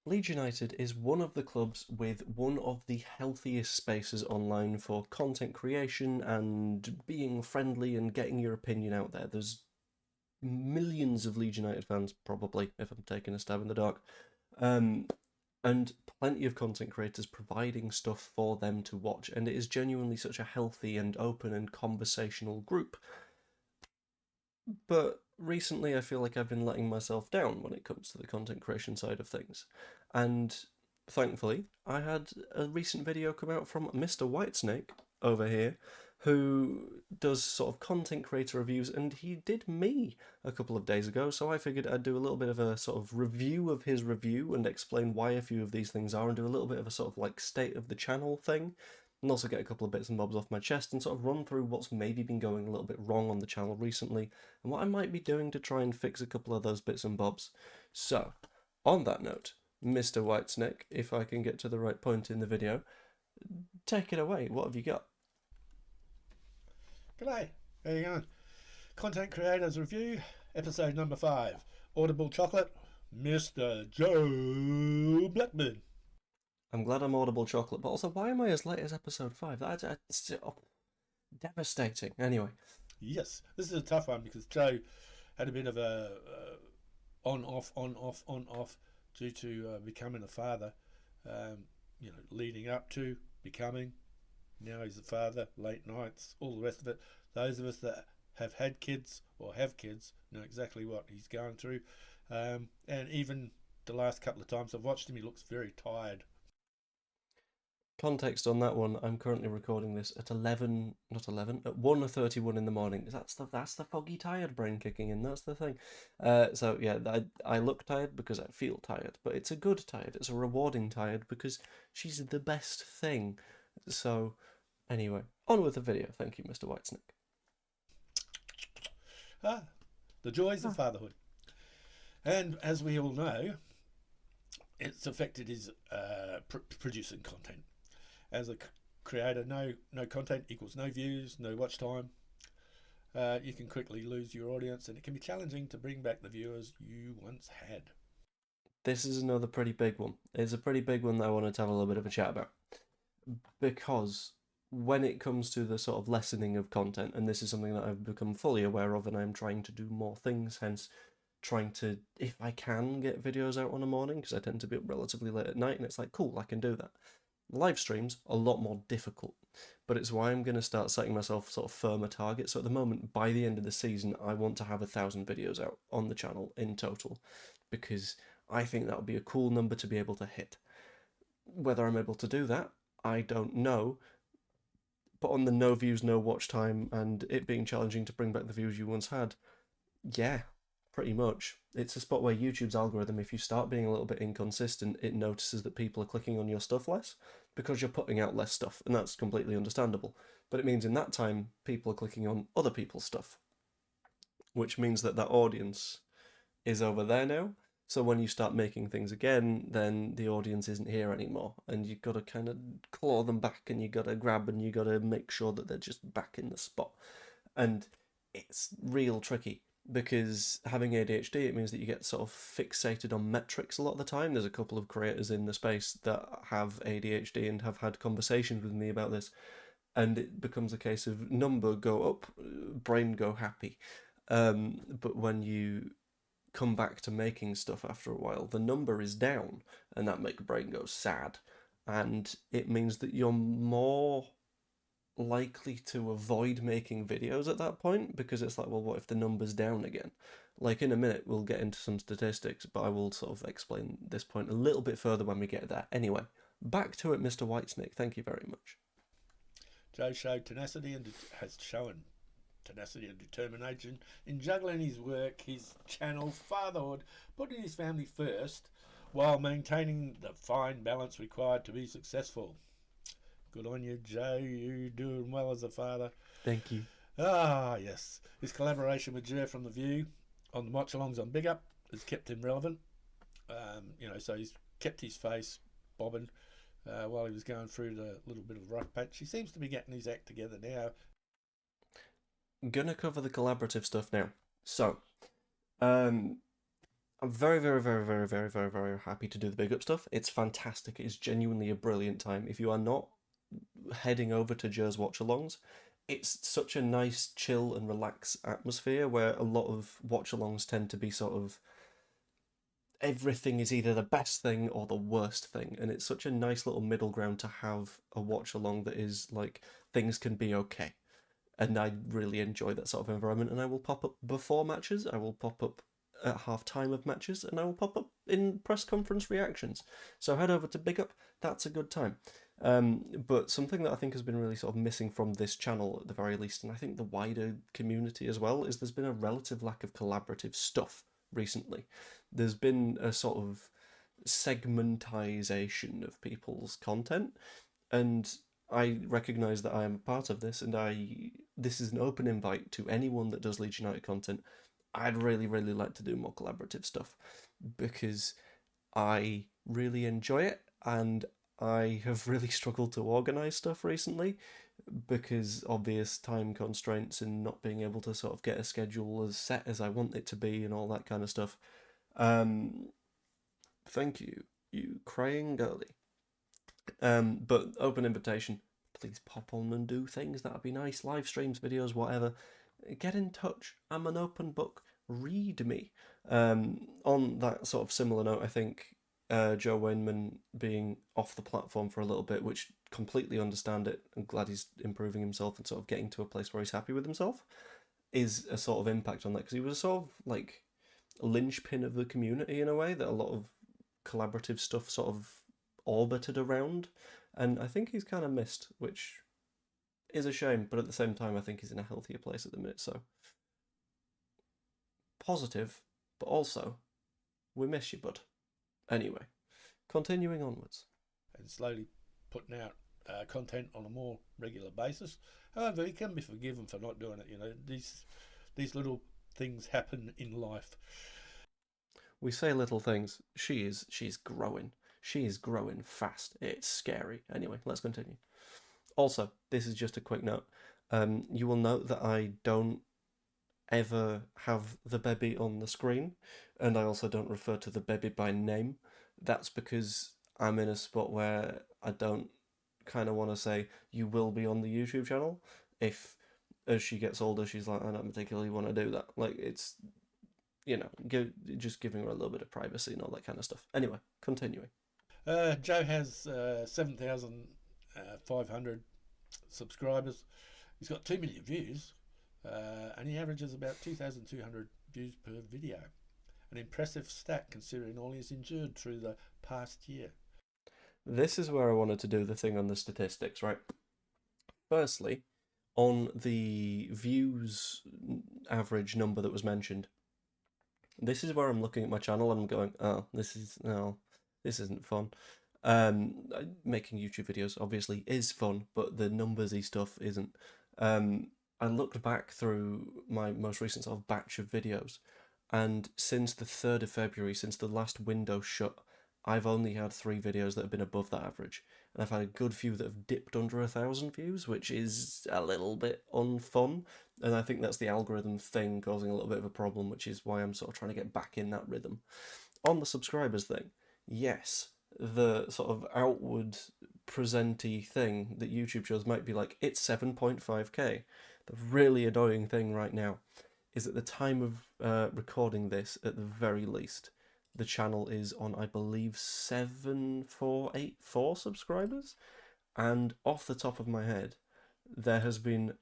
Leeds United is one of the clubs with one of the healthiest spaces online for content creation and being friendly and getting your opinion out there. There's millions of Leeds United fans, probably, if I'm taking a stab in the dark, um, and plenty of content creators providing stuff for them to watch. And it is genuinely such a healthy and open and conversational group. But recently, I feel like I've been letting myself down when it comes to the content creation side of things. And thankfully, I had a recent video come out from Mr. Whitesnake over here, who does sort of content creator reviews, and he did me a couple of days ago, so I figured I'd do a little bit of a sort of review of his review and explain why a few of these things are, and do a little bit of a sort of like state of the channel thing, and also get a couple of bits and bobs off my chest and sort of run through what's maybe been going a little bit wrong on the channel recently, and what I might be doing to try and fix a couple of those bits and bobs. So, on that note, Mr. Whitesnake, if I can get to the right point in the video, take it away. What have you got? G'day, how you going? Content Creators Review, episode number 5. Audible Chocolate, Mr. Joe Blackburn. I'm glad I'm Audible Chocolate, but also, why am I as late as episode 5? That's devastating. Anyway. Yes, this is a tough one because Joe had a bit of a on off due to becoming a father. Leading up to becoming. Now he's a father, late nights, all the rest of it. Those of us that have had kids or have kids know exactly what he's going through. And even the last couple of times I've watched him, he looks very tired. Context on that one, I'm currently recording this at 11, not 11, at 1:31 in the morning. That's the foggy tired brain kicking in, that's the thing. So yeah, I look tired because I feel tired, but it's a good tired, it's a rewarding tired because she's the best thing. So anyway, on with the video. Thank you, Mr. Whitesnake. The joys of fatherhood. And as we all know, it's affected his producing content. As a creator, no content equals no views, no watch time. You can quickly lose your audience, and it can be challenging to bring back the viewers you once had. This is another pretty big one. It's a pretty big one that I wanted to have a little bit of a chat about. Because when it comes to the sort of lessening of content, and this is something that I've become fully aware of, and I'm trying to do more things, hence trying to, if I can, get videos out on a morning, because I tend to be up relatively late at night, and it's like, cool, I can do that. Live streams a lot more difficult, but it's why I'm going to start setting myself sort of firmer targets. So at the moment, by the end of the season, I want to have 1,000 videos out on the channel in total, because I think that would be a cool number to be able to hit. Whether I'm able to do that, I don't know, but on the no views, no watch time, and it being challenging to bring back the views you once had, yeah, pretty much. It's a spot where YouTube's algorithm, if you start being a little bit inconsistent, it notices that people are clicking on your stuff less because you're putting out less stuff, and that's completely understandable. But it means in that time, people are clicking on other people's stuff, which means that audience is over there now. So when you start making things again, then the audience isn't here anymore, and you've got to kind of claw them back, and you've got to grab, and you've got to make sure that they're just back in the spot. And it's real tricky, because having ADHD, it means that you get sort of fixated on metrics a lot of the time. There's a couple of creators in the space that have ADHD and have had conversations with me about this, and it becomes a case of number go up, brain go happy. But when you come back to making stuff after a while, the number is down, and that makes brain go sad, and it means that you're more likely to avoid making videos at that point, because it's like, well, what if the number's down again? Like, in a minute we'll get into some statistics, but I will sort of explain this point a little bit further when we get there. Anyway, back to it, Mr. Whitesnake. Thank you very much. Joe showed tenacity and has shown tenacity and determination in juggling his work, his channel, fatherhood, putting his family first, while maintaining the fine balance required to be successful. Good on you, Joe. You're doing well as a father. Thank you. Ah, yes. His collaboration with Jer from The View on the watch-alongs on Big Up has kept him relevant. So he's kept his face bobbing while he was going through the little bit of rough patch. He seems to be getting his act together now. I'm gonna cover the collaborative stuff now. So, um, I'm very, very, very, very, very, very, very happy to do the big up stuff. It's fantastic. It's genuinely a brilliant time. If you are not heading over to Joe's watch alongs, it's such a nice, chill, and relaxed atmosphere where a lot of watch alongs tend to be sort of everything is either the best thing or the worst thing, and it's such a nice little middle ground to have a watch along that is like things can be okay. And I really enjoy that sort of environment. And I will pop up before matches, I will pop up at half time of matches, and I will pop up in press conference reactions. So head over to Big Up, that's a good time. But something that I think has been really sort of missing from this channel at the very least, and I think the wider community as well, is there's been a relative lack of collaborative stuff recently. There's been a sort of segmentization of people's content, and I recognise that I am a part of this, and this is an open invite to anyone that does Leeds United content. I'd really, really like to do more collaborative stuff because I really enjoy it, and I have really struggled to organise stuff recently because obvious time constraints and not being able to sort of get a schedule as set as I want it to be and all that kind of stuff. Um, Thank you, you crying girly. But open invitation. Please pop on and do things. That'd be nice. Live streams, videos, whatever. Get in touch. I'm an open book. Read me. On that sort of similar note, I think Joe Wainman being off the platform for a little bit, which completely understand it. I'm glad he's improving himself and sort of getting to a place where he's happy with himself. Is a sort of impact on that because he was sort of like a linchpin of the community in a way that a lot of collaborative stuff sort of orbited around, and I think he's kind of missed, which is a shame. But at the same time, I think he's in a healthier place at the minute. So positive, but also we miss you, bud. Anyway, continuing onwards. and slowly putting out content on a more regular basis. However, he can be forgiven for not doing it. You know, these little things happen in life. We say little things. She's growing. She is growing fast. It's scary. Anyway, let's continue. Also, this is just a quick note. You will note that I don't ever have the baby on the screen, and I also don't refer to the baby by name. That's because I'm in a spot where I don't kind of want to say you will be on the YouTube channel. If as she gets older, she's like, I don't particularly want to do that. Like it's just giving her a little bit of privacy and all that kind of stuff. Anyway, continuing. Joe has 7,500 subscribers. He's got 2 million views, and he averages about 2,200 views per video. An impressive stat considering all he's endured through the past year. This is where I wanted to do the thing on the statistics, right? Firstly, on the views average number that was mentioned, this is where I'm looking at my channel and I'm going, this isn't fun. Making YouTube videos obviously is fun, but the numbersy stuff isn't. I looked back through my most recent sort of batch of videos, and since the 3rd of February, since the last window shut, I've only had 3 videos that have been above that average. And I've had a good few that have dipped under 1,000 views, which is a little bit unfun. And I think that's the algorithm thing causing a little bit of a problem, which is why I'm sort of trying to get back in that rhythm. On the subscribers thing, yes, the sort of outward presenty thing that YouTube shows might be like, it's 7.5k. The really annoying thing right now is at the time of recording this, at the very least, the channel is on, I believe, 7,484 subscribers. And off the top of my head, there has been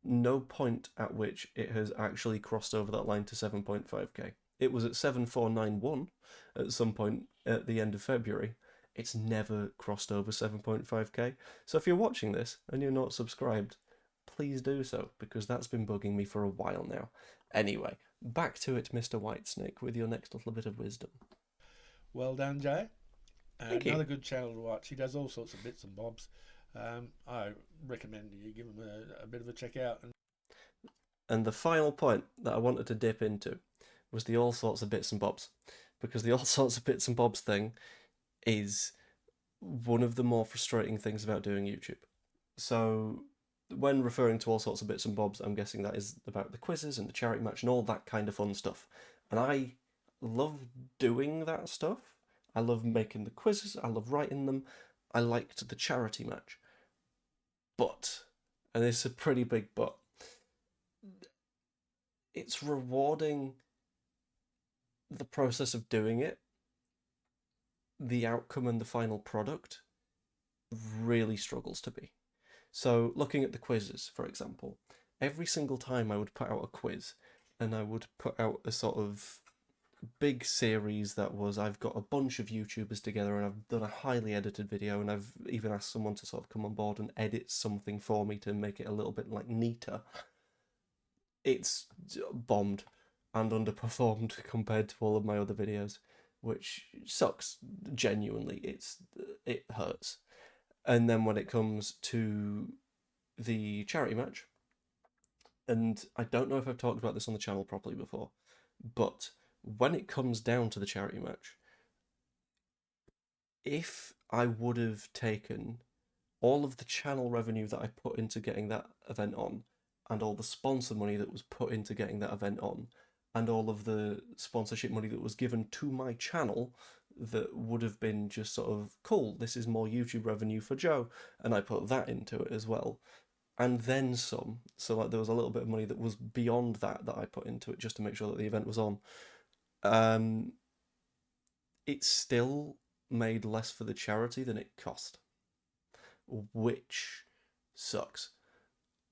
no point at which it has actually crossed over that line to 7.5k. It was at 7,491 at some point at the end of February. It's never crossed over 7.5k. So if you're watching this and you're not subscribed, please do so, because that's been bugging me for a while now. Anyway, back to it, Mr. Whitesnake, with your next little bit of wisdom. Well done, Joe. Thank Another you. good channel to watch. He does all sorts of bits and bobs. I recommend you give him a bit of a check out. And the final point that I wanted to dip into was the all sorts of bits and bobs, because the all sorts of bits and bobs thing is one of the more frustrating things about doing YouTube. So when referring to all sorts of bits and bobs, I'm guessing that is about the quizzes and the charity match and all that kind of fun stuff. And I love doing that stuff. I love making the quizzes. I love writing them. I liked the charity match. But, and it's a pretty big but, it's rewarding the process of doing it. The outcome and the final product really struggles to be. So, looking at the quizzes, for example, every single time I would put out a quiz and I would put out a sort of big series that was I've got a bunch of YouTubers together and I've done a highly edited video and I've even asked someone to sort of come on board and edit something for me to make it a little bit like neater. It's bombed and underperformed compared to all of my other videos, which sucks. Genuinely, it hurts. And then when it comes to the charity match, and I don't know if I've talked about this on the channel properly before, but when it comes down to the charity match, if I would have taken all of the channel revenue that I put into getting that event on, and all the sponsor money that was put into getting that event on, and all of the sponsorship money that was given to my channel, that would have been just sort of cool, this is more YouTube revenue for Joe, and I put that into it as well. And then some. So like there was a little bit of money that was beyond that I put into it just to make sure that the event was on. It still made less for the charity than it cost, which sucks.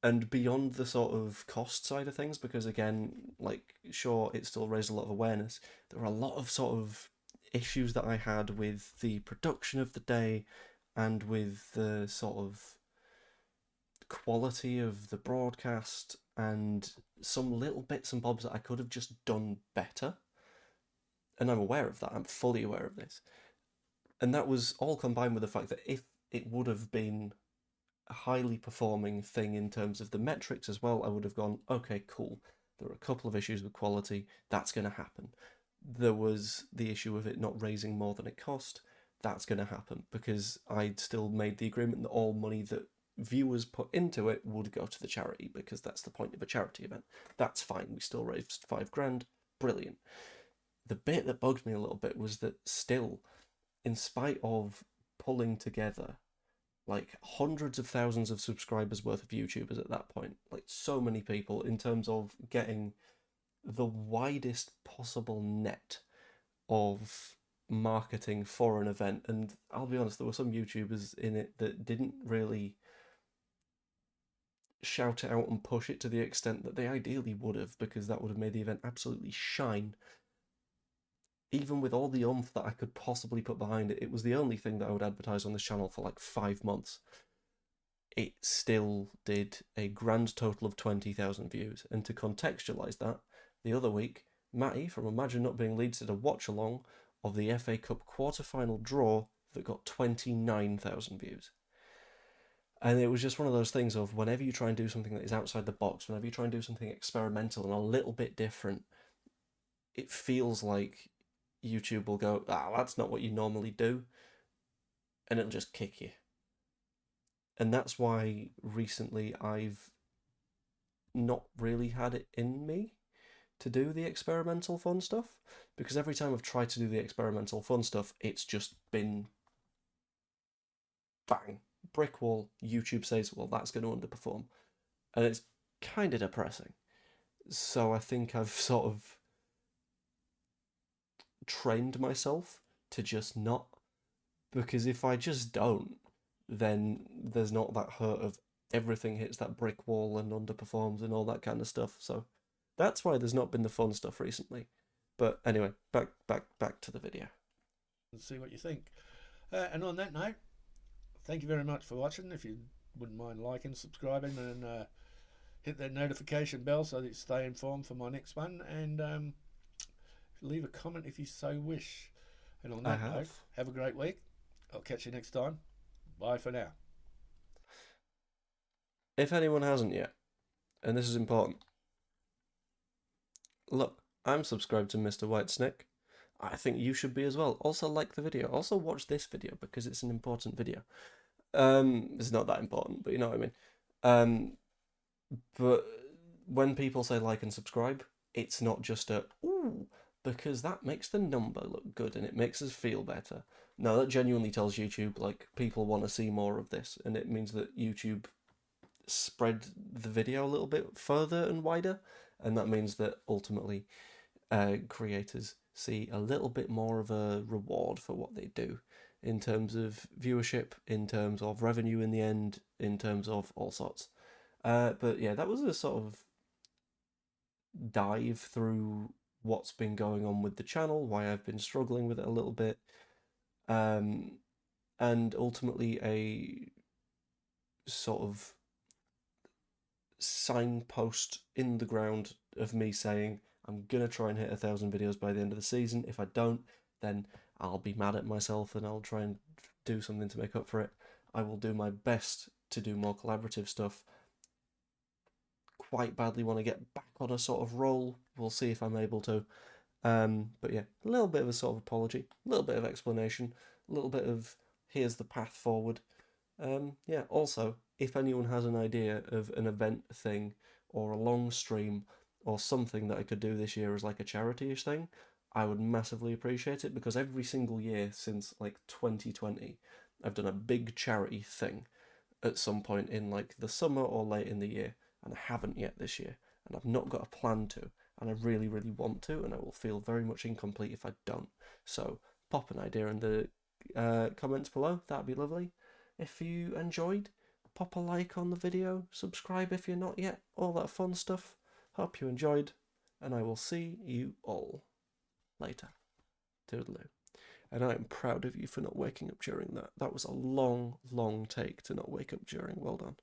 And beyond the sort of cost side of things, because again, like, sure, it still raised a lot of awareness, there were a lot of sort of issues that I had with the production of the day and with the sort of quality of the broadcast and some little bits and bobs that I could have just done better. And I'm aware of that. I'm fully aware of this. And that was all combined with the fact that if it would have been a highly performing thing in terms of the metrics as well, I would have gone, okay, cool. There were a couple of issues with quality. That's going to happen. There was the issue of it not raising more than it cost. That's going to happen because I'd still made the agreement that all money that viewers put into it would go to the charity because that's the point of a charity event. That's fine. We still raised $5,000. Brilliant. The bit that bugged me a little bit was that still, in spite of pulling together like hundreds of thousands of subscribers worth of YouTubers at that point, like so many people, in terms of getting the widest possible net of marketing for an event. And I'll be honest, there were some YouTubers in it that didn't really shout it out and push it to the extent that they ideally would have, because that would have made the event absolutely shine. Even with all the oomph that I could possibly put behind it, it was the only thing that I would advertise on this channel for like 5 months. It still did a grand total of 20,000 views. And to contextualise that, the other week, Matty from Imagine Not Being Leeds did a watch along of the FA Cup quarter-final draw that got 29,000 views. And it was just one of those things of whenever you try and do something that is outside the box, whenever you try and do something experimental and a little bit different, it feels like YouTube will go, that's not what you normally do, and it'll just kick you. And that's why recently I've not really had it in me to do the experimental fun stuff, because every time I've tried to do the experimental fun stuff, it's just been bang, brick wall. YouTube says, well, that's going to underperform, and it's kind of depressing. So I think I've sort of trained myself to just not, because if I just don't, then there's not that hurt of everything hits that brick wall and underperforms and all that kind of stuff. So that's why there's not been the fun stuff recently. But anyway, back to the video. And see what you think. And on that note, thank you very much for watching. If you wouldn't mind liking, subscribing, and hit that notification bell so that you stay informed for my next one. And leave a comment if you so wish. And on that note, have a great week. I'll catch you next time. Bye for now. If anyone hasn't yet, and this is important, look, I'm subscribed to Mr. Whitesnake. I think you should be as well. Also like the video. Also watch this video because it's an important video. It's not that important, but you know what I mean. But when people say like and subscribe, it's not just a ooh, because that makes the number look good and it makes us feel better. Now, that genuinely tells YouTube, like, people want to see more of this, and it means that YouTube spread the video a little bit further and wider, and that means that ultimately creators see a little bit more of a reward for what they do in terms of viewership, in terms of revenue in the end, in terms of all sorts. But yeah, that was a sort of dive through what's been going on with the channel, why I've been struggling with it a little bit, and ultimately a sort of signpost in the ground of me saying I'm gonna try and hit 1,000 videos by the end of the season. If I don't, then I'll be mad at myself and I'll try and do something to make up for it. I will do my best to do more collaborative stuff. Quite badly want to get back on a sort of roll. We'll see if I'm able to. But yeah, a little bit of a sort of apology, a little bit of explanation, a little bit of here's the path forward. Yeah, also, if anyone has an idea of an event thing or a long stream or something that I could do this year as like a charity-ish thing, I would massively appreciate it, because every single year since like 2020, I've done a big charity thing at some point in like the summer or late in the year, and I haven't yet this year, and I've not got a plan to, and I really, really want to, and I will feel very much incomplete if I don't. So pop an idea in the comments below, that'd be lovely. If you enjoyed, pop a like on the video, subscribe if you're not yet, all that fun stuff. Hope you enjoyed, and I will see you all later. Toodaloo. And I am proud of you for not waking up during that. That was a long, long take to not wake up during. Well done.